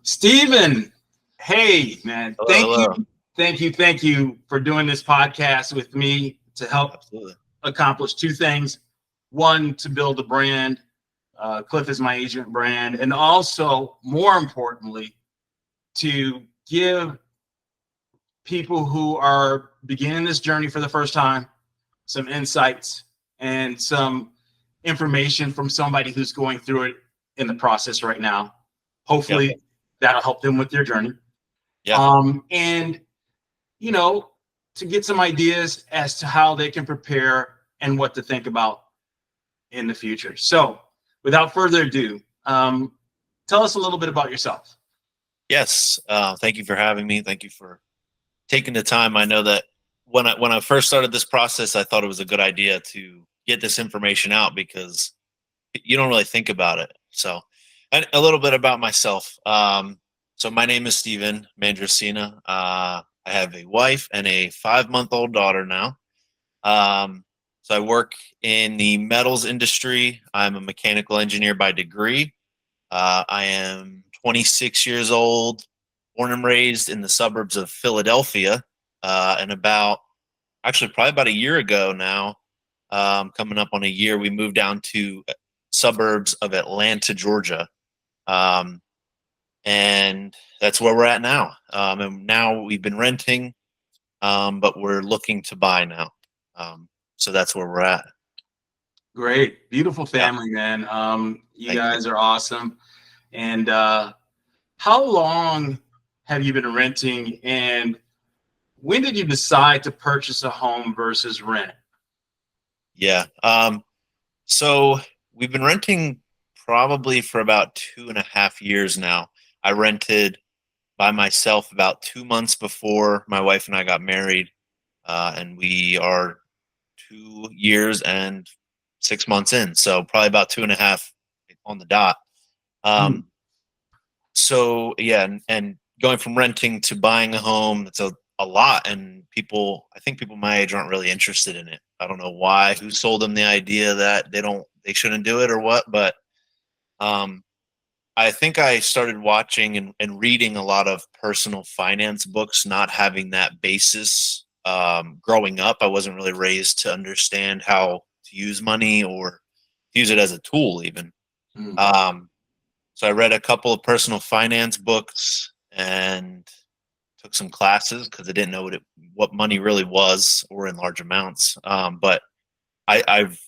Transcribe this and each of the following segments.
Stephen, hey man, Hello, hello. thank you for doing this podcast with me to help Absolutely. accomplish two things. One, to build a brand. Clif is my agent brand, and also, more importantly, to give people who are beginning this journey for the first time some insights and some information from somebody who's going through it in the process right now. Yep. Hopefully, that'll help them with their journey. Yeah. And you know, to get some ideas as to how they can prepare and what to think about in the future. So, without further ado, tell us a little bit about yourself. Yes. Thank you for having me. Thank you for taking the time. I know that when I first started this process, I thought it was a good idea to get this information out because you don't really think about it. So, and a little bit about myself. So my name is Stephen Mandracina. I have a wife and a 5-month-old daughter now. So I work in the metals industry. I'm a mechanical engineer by degree. I am 26 years old, born and raised in the suburbs of Philadelphia. And probably about a year ago now, coming up on a year, we moved down to suburbs of Atlanta, Georgia. Um, and that's where we're at now. And now we've been renting, but we're looking to buy now. So that's where we're at. Great, beautiful Yeah. family, man. You Thank you. guys are awesome. And how long have you been renting? And when did you decide to purchase a home versus rent? Yeah. So we've been renting probably for about 2.5 years now. I rented by myself about 2 months before my wife and I got married. And we are 2 years and 6 months in. So probably about 2.5 on the dot. Hmm. So yeah, and going from renting to buying a home, it's a lot. And I think people my age aren't really interested in it. I don't know why, who sold them the idea that they shouldn't do it or what, but um, I think I started watching and reading a lot of personal finance books, not having that basis. Growing up, I wasn't really raised to understand how to use money or use it as a tool, even. Hmm. Um, so I read a couple of personal finance books and took some classes because I didn't know what money really was or in large amounts. But I've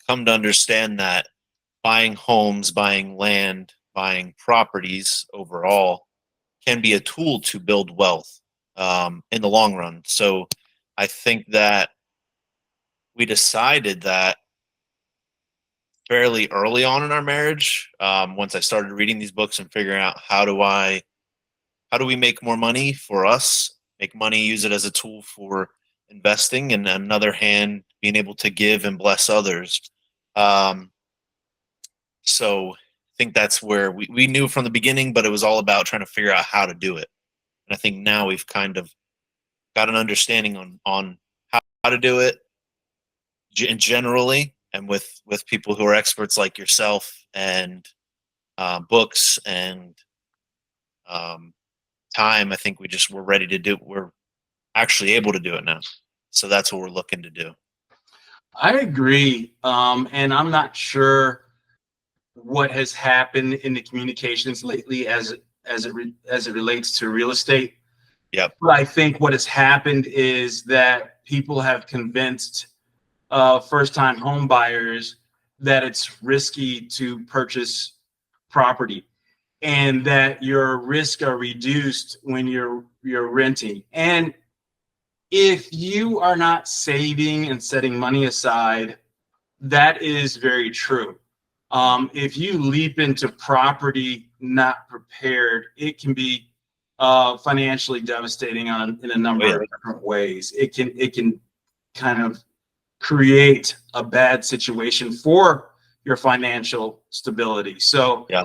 come to understand that buying homes, buying land, buying properties overall can be a tool to build wealth in the long run. So I think that we decided that fairly early on in our marriage. Once I started reading these books and figuring out how do we make more money for us, make money, use it as a tool for investing, and on another hand, being able to give and bless others. Um, so I think that's where we knew from the beginning, but it was all about trying to figure out how to do it. And I think now we've kind of got an understanding on how to do it generally, and with people who are experts like yourself and books and um, time. I think we're ready to do. We're actually able to do it now. So that's what we're looking to do. I agree. And I'm not sure what has happened in the communications lately as it relates to real estate. Yep. But I think what has happened is that people have convinced first-time home buyers that it's risky to purchase property and that your risks are reduced when you're renting. And if you are not saving and setting money aside, that is very true. If you leap into property not prepared, it can be financially devastating in a Oh number yeah. of different ways. It can kind of create a bad situation for your financial stability. So Yeah.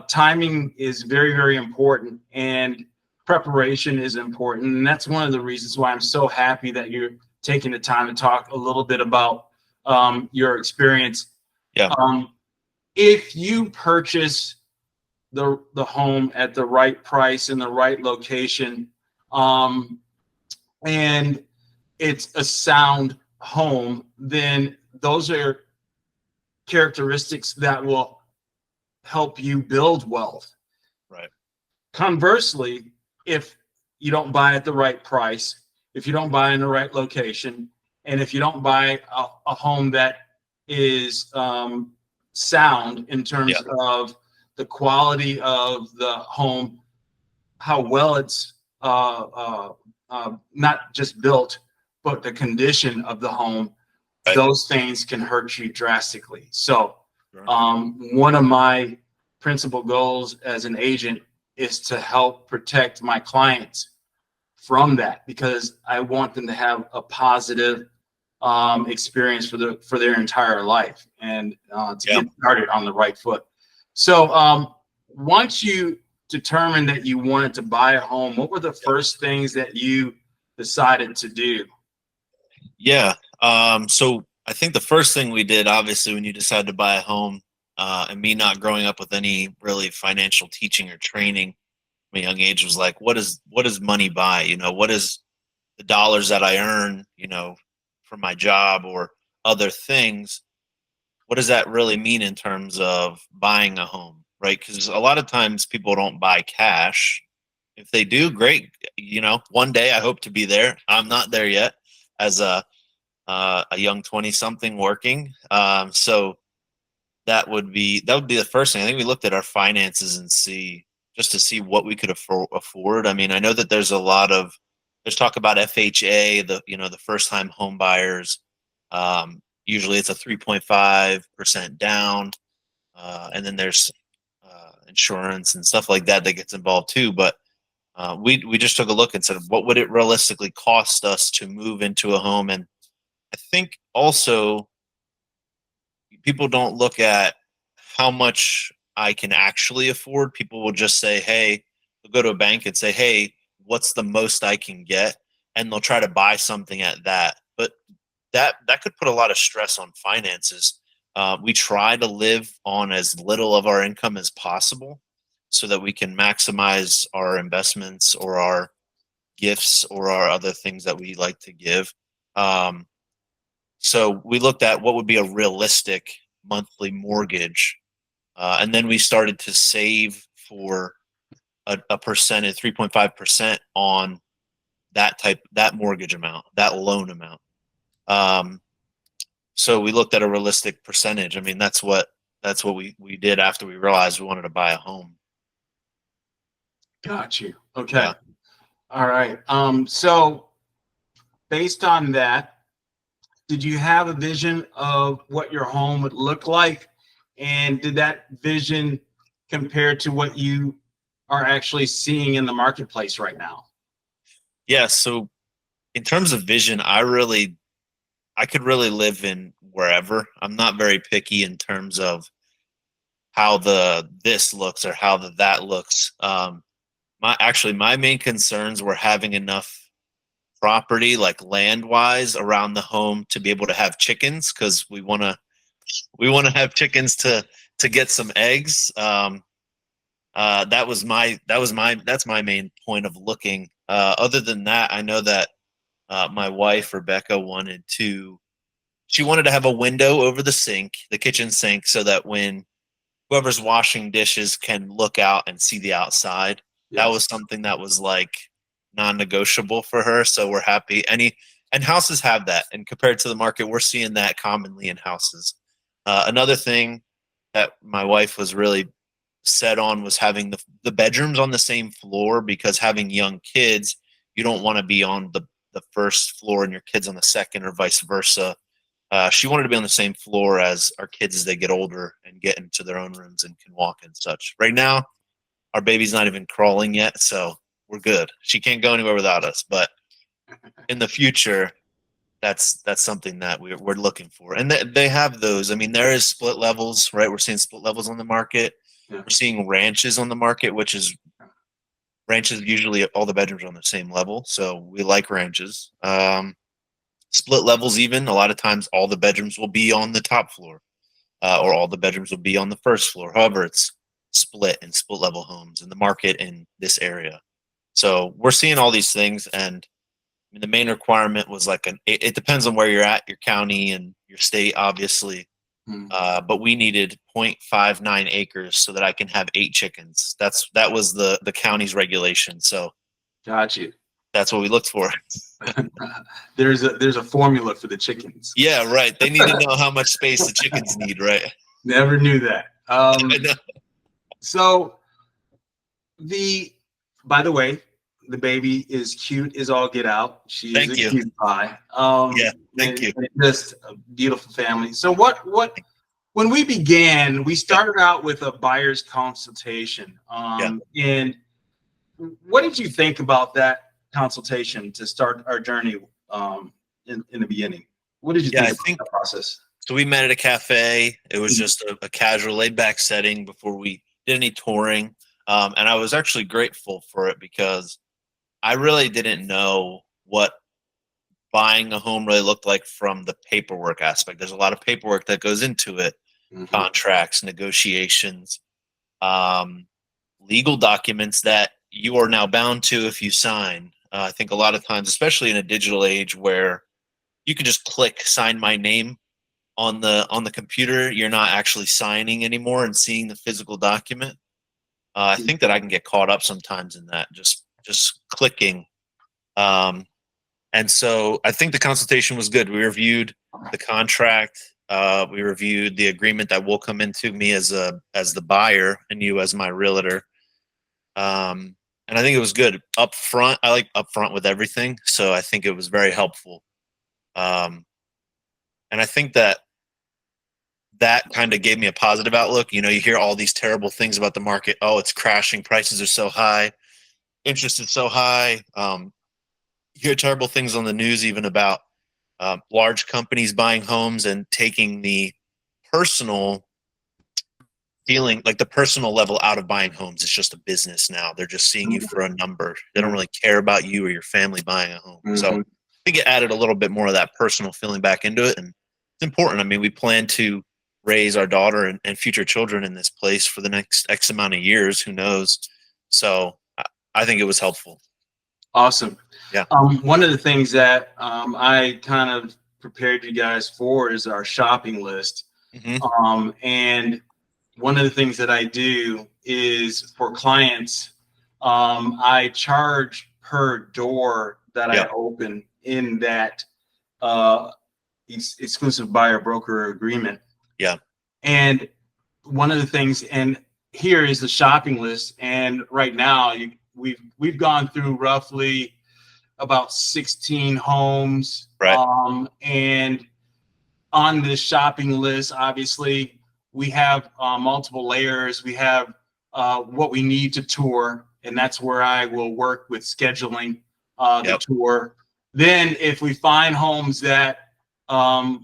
timing is very, very important, and preparation is important. And that's one of the reasons why I'm so happy that you're taking the time to talk a little bit about your experience. Yeah. If you purchase the home at the right price in the right location, and it's a sound home, then those are characteristics that will help you build wealth. Right. Conversely, if you don't buy at the right price, if you don't buy in the right location, and if you don't buy a home that is sound in terms of the quality of the home, how well it's not just built, but the condition of the home, Right. those things can hurt you drastically. So Sure. one of my principal goals as an agent is to help protect my clients from that, because I want them to have a positive experience for their entire life, and to get started on the right foot. So once you determined that you wanted to buy a home, what were the first things that you decided to do? Yeah. So I think the first thing we did, obviously, when you decide to buy a home, and me not growing up with any really financial teaching or training from a young age, was like, what does money buy? You know, what is the dollars that I earn, you know, from my job or other things? What does that really mean in terms of buying a home, right? Because a lot of times people don't buy cash. If they do, great. You know, one day I hope to be there. I'm not there yet as a young 20-something working. So that would be the first thing. I think we looked at our finances and just to see what we could afford. I mean, I know that there's talk about FHA, the first time home buyers. Usually it's a 3.5% down. And then there's insurance and stuff like that gets involved too. But we just took a look and said, what would it realistically cost us to move into a home? And I think also people don't look at how much I can actually afford. People will just say, hey, they'll go to a bank and say, hey, what's the most I can get? And they'll try to buy something at that. But that could put a lot of stress on finances. We try to live on as little of our income as possible so that we can maximize our investments or our gifts or our other things that we like to give. So we looked at what would be a realistic monthly mortgage. And then we started to save for a percentage, 3.5% on that mortgage amount, that loan amount. So we looked at a realistic percentage. I mean, that's what we did after we realized we wanted to buy a home. Got you. Okay. Yeah. All right. So based on that, did you have a vision of what your home would look like? And did that vision compare to what you are actually seeing in the marketplace right now? Yeah. So in terms of vision, I could really live in wherever. I'm not very picky in terms of how this looks or how that looks. My main concerns were having enough property, like land wise, around the home to be able to have chickens, because we want to have chickens to get some eggs. That's my main point of looking. Other than that, I know that my wife Rebecca wanted to have a window over the kitchen sink, so that when whoever's washing dishes can look out and see the outside. Yes. That was something that was like non-negotiable for her. So we're happy. And houses have that. And compared to the market, we're seeing that commonly in houses. Another thing that my wife was really set on was having the bedrooms on the same floor, because having young kids, you don't want to be on the first floor and your kids on the second, or vice versa. She wanted to be on the same floor as our kids as they get older and get into their own rooms and can walk and such. Right now, our baby's not even crawling yet, so we're good. She can't go anywhere without us. But in the future, that's something that we're looking for. And they have those. I mean, there is split levels, right? We're seeing split levels on the market. Yeah. We're seeing ranches on the market, which is ranches usually all the bedrooms are on the same level. So we like ranches. Split levels, even a lot of times all the bedrooms will be on the top floor, or all the bedrooms will be on the first floor. However, it's split and split level homes in the market in this area. So we're seeing all these things, and I mean, the main requirement was like it depends on where you're at, your county and your state, obviously. Hmm. But we needed 0.59 acres so that I can have 8 chickens. That was the county's regulation. So Got you. that's what we looked for. There's a formula for the chickens. Yeah, right. They need to know how much space the chickens need, right? Never knew that. I know. So by the way, the baby is cute as all get out. She Thank is a you. cute pie. Yeah, thank you. And just a beautiful family. So when we began, we started out with a buyer's consultation. And what did you think about that consultation to start our journey in the beginning? What did you think about the process? So we met at a cafe. It was just a casual, laid-back setting before we did any touring. And I was actually grateful for it because I really didn't know what buying a home really looked like from the paperwork aspect. There's a lot of paperwork that goes into it, contracts, negotiations, legal documents that you are now bound to if you sign. I think a lot of times, especially in a digital age where you can just click sign my name on the computer, you're not actually signing anymore and seeing the physical document. I think that I can get caught up sometimes in that, just clicking. And so I think the consultation was good. We reviewed the contract. We reviewed the agreement that will come into me as the buyer and you as my realtor. And I think it was good up front. I like upfront with everything. So I think it was very helpful. And I think that kind of gave me a positive outlook. You know, you hear all these terrible things about the market. Oh, it's crashing. Prices are so high. Interest is so high. You hear terrible things on the news, even about large companies buying homes and taking the personal feeling, like the personal level out of buying homes. It's just a business now. They're just seeing you for a number. They don't really care about you or your family buying a home. So I think it added a little bit more of that personal feeling back into it. And it's important. I mean, we plan to raise our daughter and future children in this place for the next X amount of years. Who knows? So I think it was helpful. Awesome. Yeah. One of the things that I kind of prepared you guys for is our shopping list. And one of the things that I do is for clients, I charge per door that I open in that exclusive buyer broker agreement. Yeah. And one of the things, and here is the shopping list. And right now we've gone through roughly about 16 homes. Right. And on this shopping list, obviously we have multiple layers. We have what we need to tour, and that's where I will work with scheduling the tour. Then if we find homes that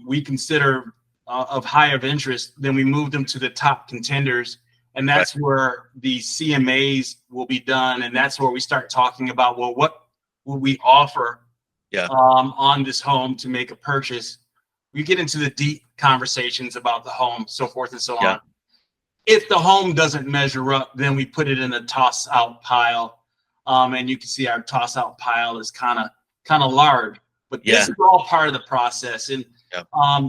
we consider of high of interest, then we move them to the top contenders. And that's where the CMAs will be done. And that's where we start talking about, well, what will we offer on this home to make a purchase? We get into the deep conversations about the home, so forth and so on. If the home doesn't measure up, then we put it in a toss out pile. And you can see our toss out pile is kind of large, but this is all part of the process. And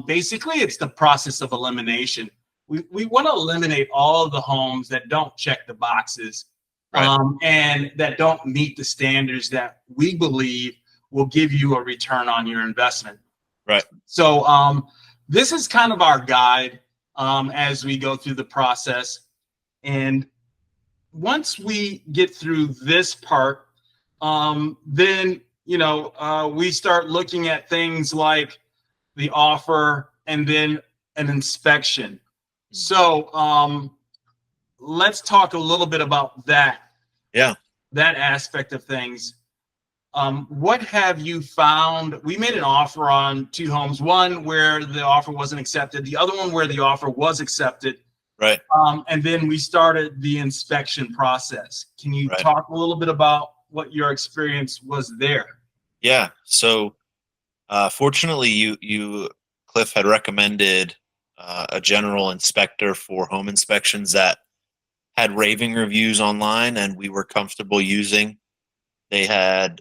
basically it's the process of elimination. We want to eliminate all of the homes that don't check the boxes and that don't meet the standards that we believe will give you a return on your investment. Right. So this is kind of our guide as we go through the process. And once we get through this part, then, we start looking at things like the offer and then an inspection. So let's talk a little bit about that. Yeah. That aspect of things. What have you found? We made an offer on 2 homes, one where the offer wasn't accepted, the other one where the offer was accepted. Right. And then we started the inspection process. Can you talk a little bit about what your experience was there? Yeah. So fortunately, you Clif had recommended a general inspector for home inspections that had raving reviews online and we were comfortable using. They had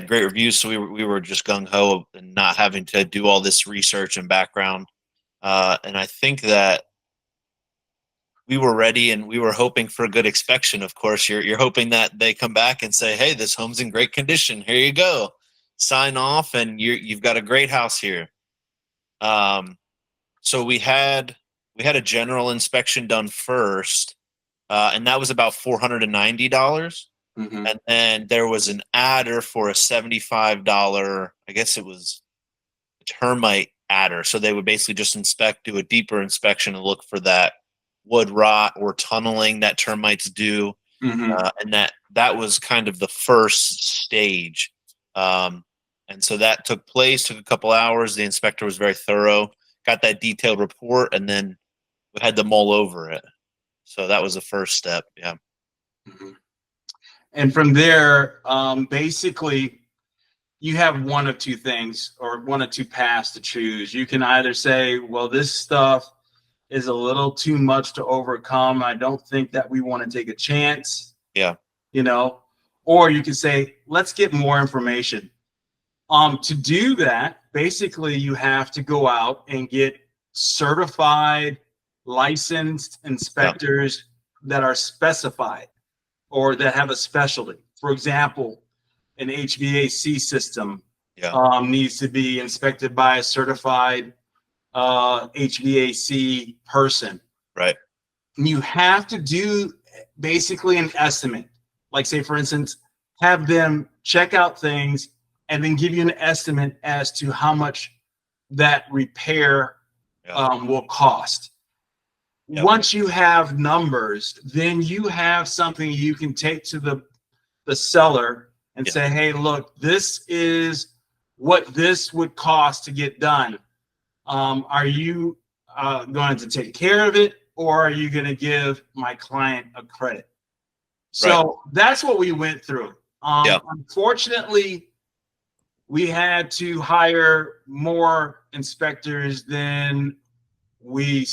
great reviews, so we were just gung ho and not having to do all this research and background. And I think that we were ready, and we were hoping for a good inspection. Of course, you're hoping that they come back and say, "Hey, this home's in great condition. Here you go, sign off, and you've got a great house here." So we had a general inspection done first, and that was about $490. Mm-hmm. And then there was an adder for a $75, I guess it was a termite adder. So they would basically just do a deeper inspection and look for that wood rot or tunneling that termites do. Mm-hmm. And that was kind of the first stage. And so that took a couple hours. The inspector was very thorough, got that detailed report, and then we had to mull over it. So that was the first step. Yeah. Mm-hmm. And from there, basically, you have one of two things or one of two paths to choose. You can either say, well, this stuff is a little too much to overcome. I don't think that we want to take a chance. Yeah. Or you can say, let's get more information. To do that, basically, you have to go out and get certified, licensed inspectors that are specified or that have a specialty. For example, an HVAC system needs to be inspected by a certified HVAC person. Right. And you have to do basically an estimate. Like, say, for instance, have them check out things and then give you an estimate as to how much that repair will cost. Yep. Once you have numbers, then you have something you can take to the seller and say, hey, look, this is what this would cost to get done. Are you going to take care of it, or are you going to give my client a credit? So that's what we went through. Unfortunately, we had to hire more inspectors than we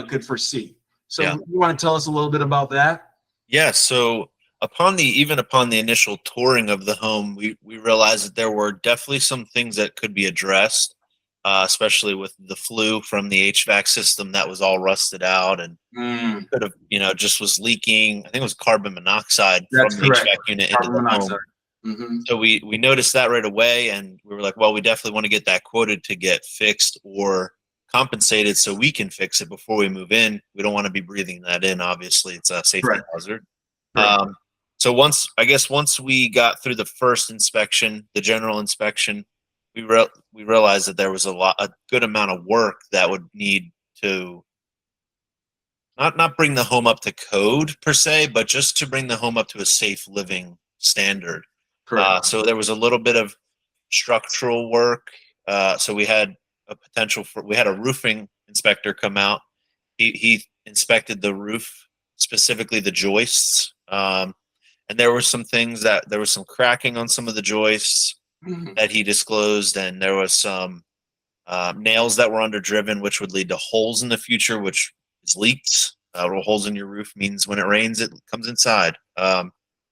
could foresee. So you want to tell us a little bit about that? Yeah. So upon the initial touring of the home, we realized that there were definitely some things that could be addressed, especially with the flue from the HVAC system that was all rusted out and could have, just was leaking. I think it was carbon monoxide from the HVAC unit into the home. Mm-hmm. So we noticed that right away, and we were like, well, we definitely want to get that quoted to get fixed or compensated so we can fix it before we move in. We don't want to be breathing that in. Obviously, it's a safety hazard. So once we got through the first inspection, the general inspection, we realized that there was a good amount of work that would need to not bring the home up to code per se, but just to bring the home up to a safe living standard. So there was a little bit of structural work. So we had a roofing inspector come out. He inspected the roof, specifically the joists. And there were some things there was some cracking on some of the joists that he disclosed. And there was some nails that were underdriven, which would lead to holes in the future, which is leaks. Holes in your roof means when it rains, it comes inside.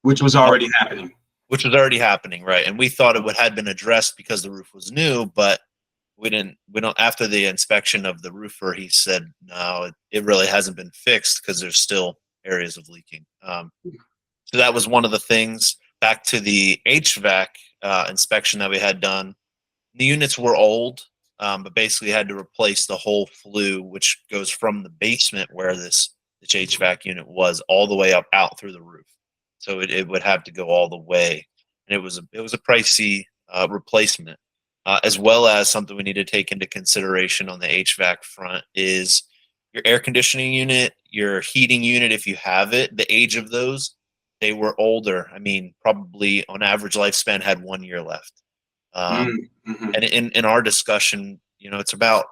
Which was already happening. Right? And we thought it had been addressed because the roof was new, but we don't. After the inspection of the roofer, he said, no, it really hasn't been fixed because there's still areas of leaking. So that was one of the things. Back to the HVAC inspection that we had done. The units were old, but basically had to replace the whole flue, which goes from the basement where this HVAC unit was all the way up out through the roof. So it would have to go all the way, and it was a pricey replacement, as well as something we need to take into consideration on the HVAC front is your air conditioning unit, your heating unit, if you have it. The age of those, they were older. I mean, probably on average lifespan had 1 year left. And in our discussion, it's about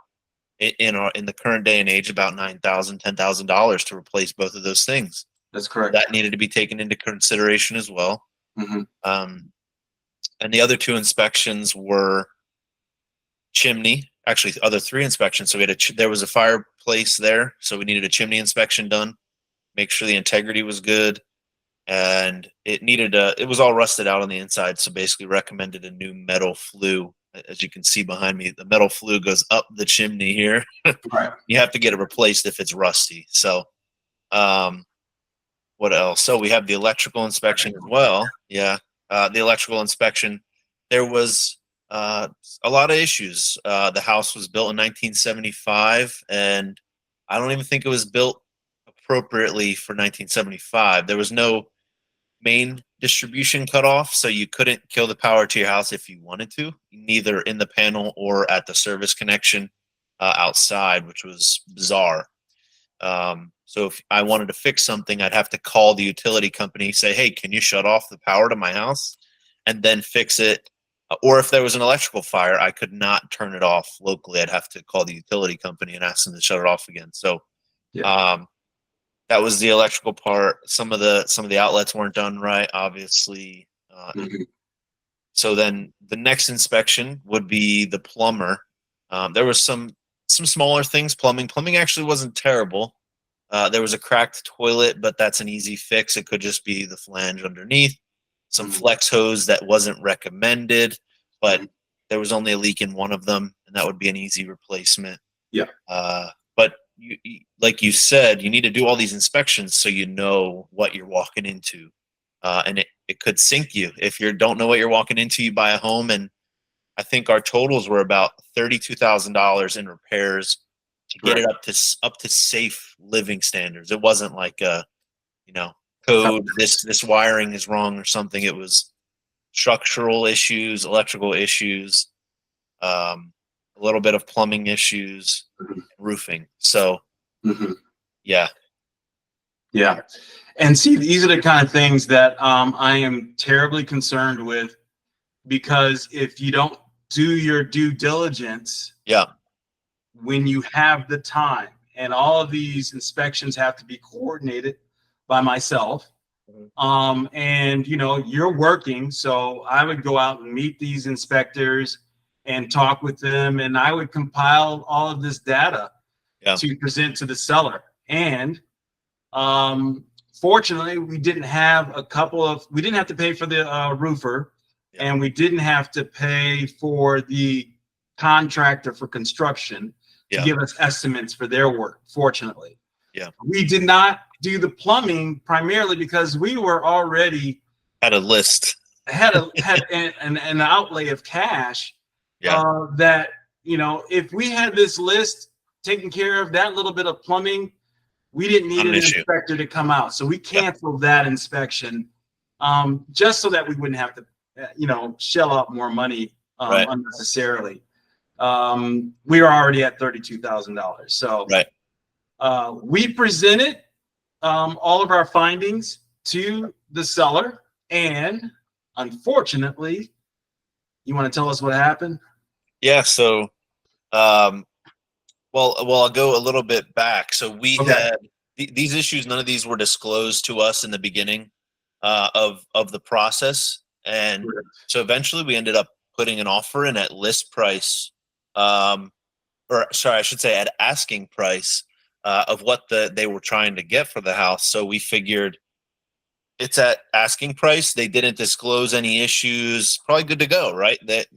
in the current day and age about $9,000, $10,000 to replace both of those things. That's correct. That needed to be taken into consideration as well. And the other two inspections were chimney. actually other 3 inspections. So we had there was a fireplace there, so we needed a chimney inspection done, make sure the integrity was good, and it needed it was all rusted out on the inside. So basically recommended a new metal flue. As you can see behind me, the metal flue goes up the chimney here. Right. You have to get it replaced if it's rusty. So, what else? So we have the electrical inspection as well. Yeah. The electrical inspection, there was a lot of issues. The house was built in 1975, and I don't even think it was built appropriately for 1975. There was no main distribution cutoff, so you couldn't kill the power to your house if you wanted to, neither in the panel or at the service connection outside, which was bizarre. So if I wanted to fix something, I'd have to call the utility company, say, hey, can you shut off the power to my house, and then fix it. Or if there was an electrical fire, I could not turn it off locally. I'd have to call the utility company and ask them to shut it off again. So that was the electrical part. Some of the outlets weren't done right, obviously. So then the next inspection would be the plumber. There was some smaller things. Plumbing actually wasn't terrible. There was a cracked toilet, but that's an easy fix. It could just be the flange underneath. Some flex hose that wasn't recommended, but there was only a leak in one of them, and that would be an easy replacement. Yeah. But like you said, you need to do all these inspections so you know what you're walking into. And it could sink you. If you don't know what you're walking into, you buy a home, and I think our totals were about $32,000 in repairs to get it up to safe living standards. It wasn't like code, this wiring is wrong or something. It was structural issues, electrical issues, a little bit of plumbing issues, roofing. So yeah. And see, these are the kind of things that I am terribly concerned with, because if you don't do your due diligence, when you have the time, and all of these inspections have to be coordinated by myself, and you're working, so I would go out and meet these inspectors and talk with them, and I would compile all of this data to present to the seller. And fortunately, we didn't have to pay for the roofer, and we didn't have to pay for the contractor for construction to give us estimates for their work, fortunately. We did not do the plumbing primarily because we were already had a list, had an outlay of cash that, if we had this list taken care of, that little bit of plumbing, we didn't need an inspector to come out. So we canceled that inspection just so that we wouldn't have to, shell out more money unnecessarily. We were already at $32,000. So we presented all of our findings to the seller, and unfortunately, you want to tell us what happened? Yeah. So, well, I'll go a little bit back. So we had these issues. None of these were disclosed to us in the beginning of the process, and so eventually we ended up putting an offer in at list price, or sorry, I should say at asking price of what they were trying to get for the house. So we figured it's at asking price. They didn't disclose any issues. Probably good to go, right? That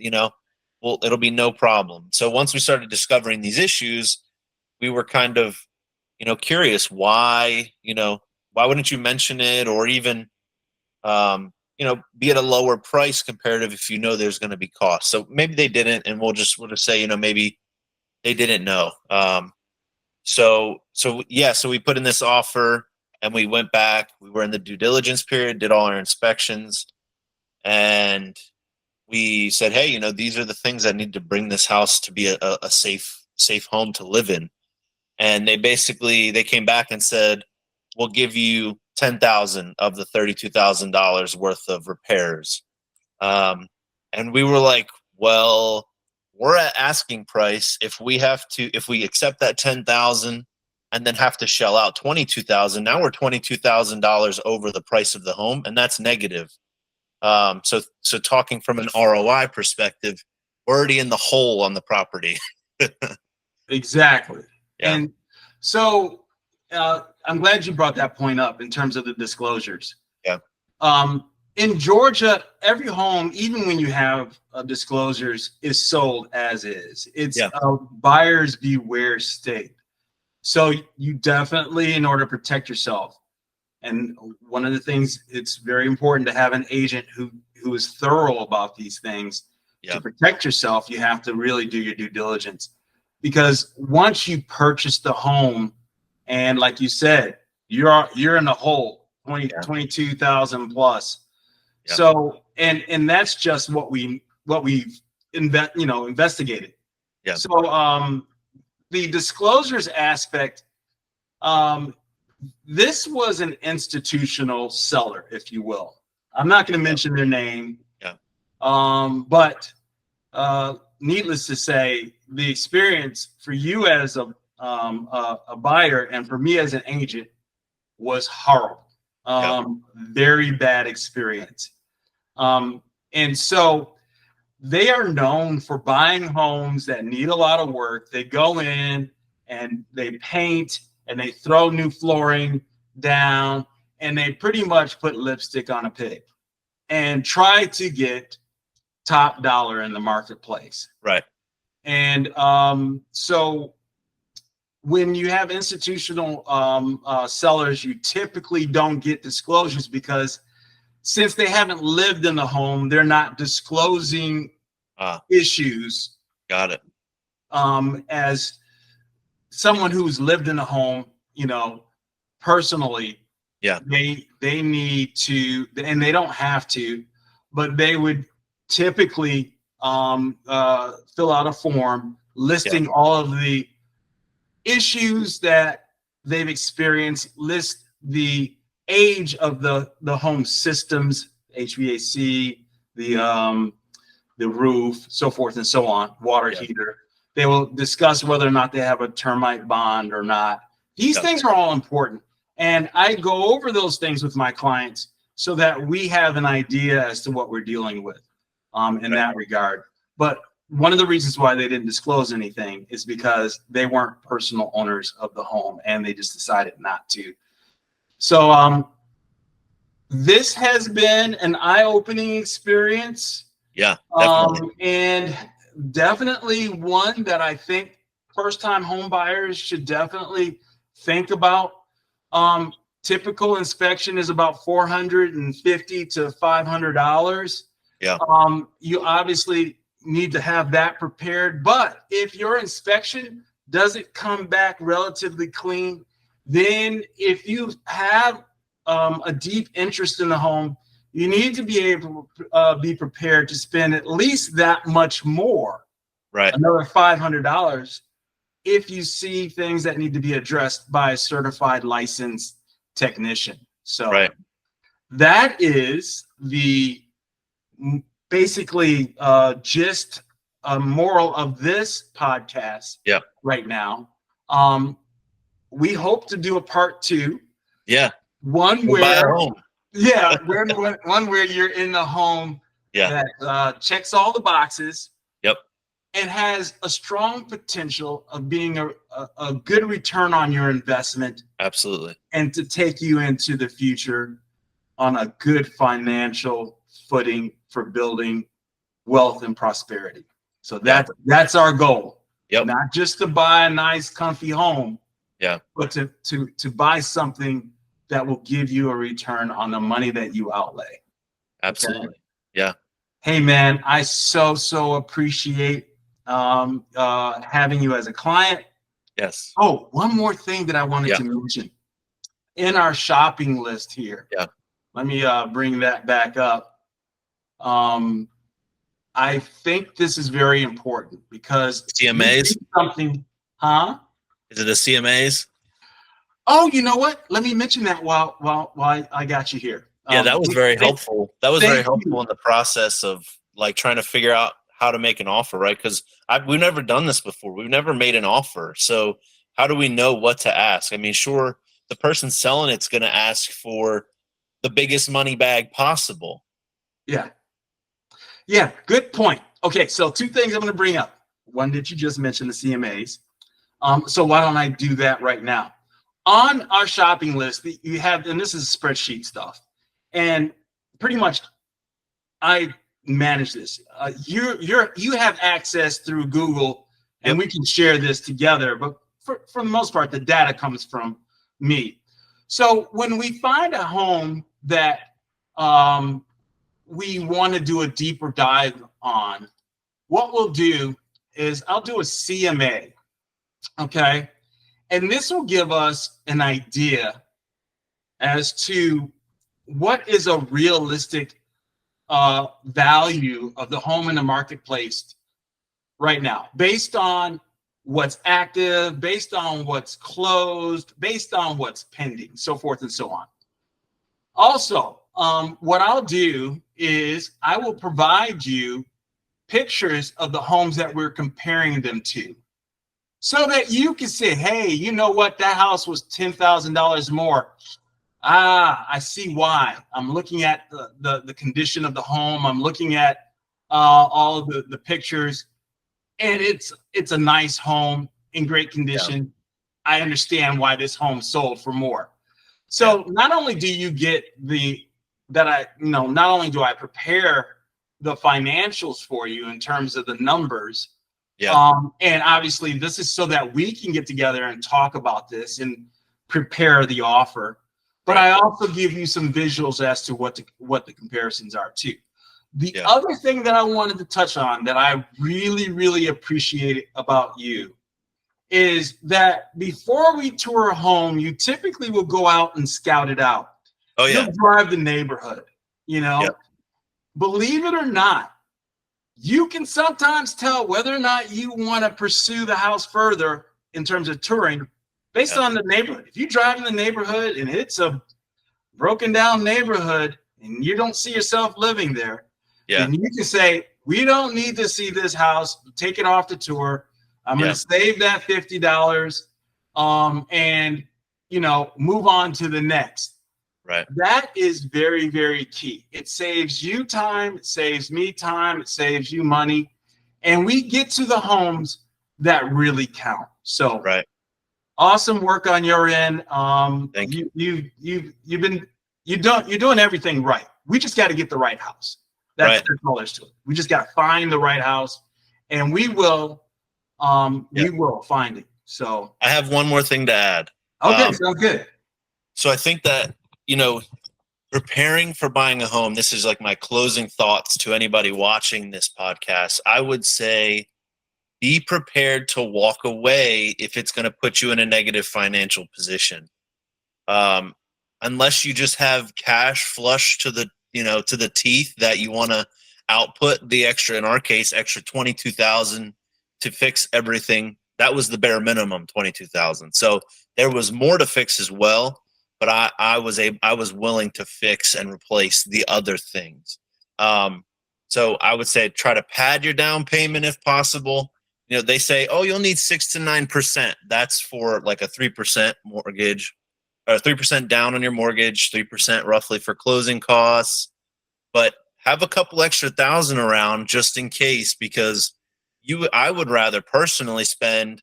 well, it'll be no problem. So once we started discovering these issues, we were kind of, curious why wouldn't you mention it, or even, be at a lower price comparative if there's going to be costs. So maybe they didn't, and we'll just say, maybe they didn't know. So we put in this offer, and we went back. We were in the due diligence period, did all our inspections, and we said, hey, these are the things that need to bring this house to be a safe home to live in. And they came back and said, we'll give you $10,000 of the $32,000 worth of repairs. And we were like, well, we're at asking price. If we accept that $10,000 and then have to shell out $22,000, now we're $22,000 over the price of the home, and that's negative. So talking from an ROI perspective, we're already in the hole on the property. Exactly. Yeah. And so I'm glad you brought that point up in terms of the disclosures. Yeah. In Georgia, every home, even when you have disclosures, is sold as is. It's a buyer's beware state. So you definitely, in order to protect yourself, and one of the things, it's very important to have an agent who is thorough about these things. To protect yourself, you have to really do your due diligence, because once you purchase the home, and like you said, you're in the hole, 22,000 plus. So, and that's just what we've investigated. So, the disclosures aspect, this was an institutional seller, if you will. I'm not going to mention their name. But needless to say, the experience for you as a buyer and for me as an agent was horrible. Very bad experience. And so they are known for buying homes that need a lot of work. They go in and they paint and they throw new flooring down, and they pretty much put lipstick on a pig and try to get top dollar in the marketplace. Right. And so when you have institutional sellers, you typically don't get disclosures, because since they haven't lived in the home, they're not disclosing issues. Got it. As someone who's lived in the home, personally, they need to, and they don't have to, but they would typically fill out a form listing all of the issues that they've experienced, list the age of the home systems, HVAC, the roof, so forth and so on, water heater. They will discuss whether or not they have a termite bond or not. These things are all important. And I go over those things with my clients so that we have an idea as to what we're dealing with in that regard. But one of the reasons why they didn't disclose anything is because they weren't personal owners of the home, and they just decided not to. So this has been an eye-opening experience. Definitely. And definitely one that I think first-time home buyers should definitely think about. Typical inspection is about $450 to $500. You obviously need to have that prepared, but if your inspection doesn't come back relatively clean, then if you have a deep interest in the home, you need to be able to be prepared to spend at least that much more, another $500, if you see things that need to be addressed by a certified licensed technician. So that is the basically gist, moral of this podcast right now. We hope to do a part 2. One where one where you're in the home that checks all the boxes and has a strong potential of being a good return on your investment. Absolutely. And to take you into the future on a good financial footing for building wealth and prosperity. So that's our goal. Not just to buy a nice comfy home, but to buy something that will give you a return on the money that you outlay. Absolutely. Hey man, I so appreciate having you as a client. Oh, one more thing that I wanted to mention. In our shopping list here, let me bring that back up. I think this is very important because CMAs. Something, Is it the CMAs? Oh, you know what? Let me mention that while I got you here. That was very helpful. That was very helpful in the process of like trying to figure out how to make an offer, right? Because we've never done this before. We've never made an offer. So how do we know what to ask? I mean, sure, the person selling it's going to ask for the biggest money bag possible. Yeah, good point. Okay, so 2 things I'm going to bring up. one that you just mentioned, the CMAs. So why don't I do that right now? On our shopping list, you have, and this is spreadsheet stuff, and pretty much I manage this. You have access through Google, and we can share this together. But for the most part, the data comes from me. So when we find a home that we want to do a deeper dive on, what we'll do is I'll do a CMA, okay? And this will give us an idea as to what is a realistic value of the home in the marketplace right now, based on what's active, based on what's closed, based on what's pending, so forth and so on. Also, what I'll do is I will provide you pictures of the homes that we're comparing them to, so that you can say, hey, you know what, that house was $10,000 more. I see why. I'm looking at the condition of the home. I'm looking at all the pictures, and it's a nice home in great condition. Yeah. I understand why this home sold for more. So not only do you get not only do I prepare the financials for you in terms of the numbers, and obviously this is so that we can get together and talk about this and prepare the offer. But I also give you some visuals as to what the comparisons are too. The other thing that I wanted to touch on that I really, really appreciate about you is that before we tour a home, you typically will go out and scout it out. Oh yeah. You'll drive the neighborhood, you know. Yep. Believe it or not, you can sometimes tell whether or not you want to pursue the house further in terms of touring based on the neighborhood. If you drive in the neighborhood and it's a broken down neighborhood and you don't see yourself living there, then you can say, we don't need to see this house, take it off the tour. I'm going to save that $50 and, move on to the next. Right. That is very, very key. It saves you time. It saves me time. It saves you money. And we get to the homes that really count. So awesome work on your end. Thank you. You're doing everything right. We just got to get the right house. That's all there's to it. We just got to find the right house, and we will find it. So I have one more thing to add. Okay, sounds good. So I think that, preparing for buying a home, this is like my closing thoughts to anybody watching this podcast. I would say be prepared to walk away if it's going to put you in a negative financial position. Unless you just have cash flush to the teeth that you want to output the extra, in our case, extra $22,000 to fix everything. That was the bare minimum, $22,000. So there was more to fix as well, but I was willing to fix and replace the other things. So I would say try to pad your down payment if possible. They say, oh, you'll need 6 to 9%. That's for like a 3% mortgage, or 3% down on your mortgage, 3% roughly for closing costs. But have a couple extra thousand around just in case, because I would rather personally spend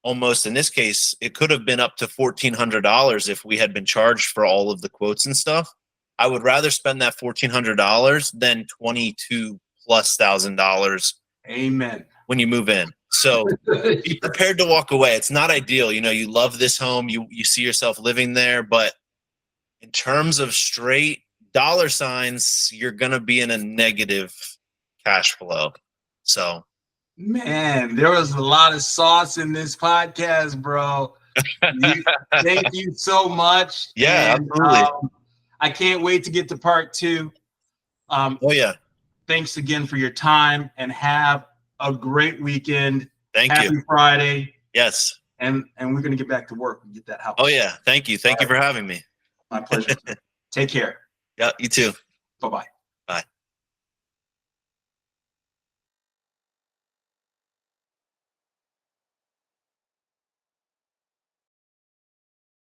almost, in this case, it could have been up to $1,400 if we had been charged for all of the quotes and stuff. I would rather spend that $1,400 than $22,000+. Amen. When you move in. So be prepared to walk away. It's not ideal. You love this home. You see yourself living there. But in terms of straight dollar signs, you're going to be in a negative cash flow. So. Man, there was a lot of sauce in this podcast, bro. Thank you so much. Yeah, and, absolutely. I can't wait to get to part 2. Thanks again for your time, and have a great weekend. Happy Friday. Yes. And we're going to get back to work and get that house. Oh, yeah. Thank you. Thank you for having me. My pleasure. Take care. Yeah, you too. Bye-bye.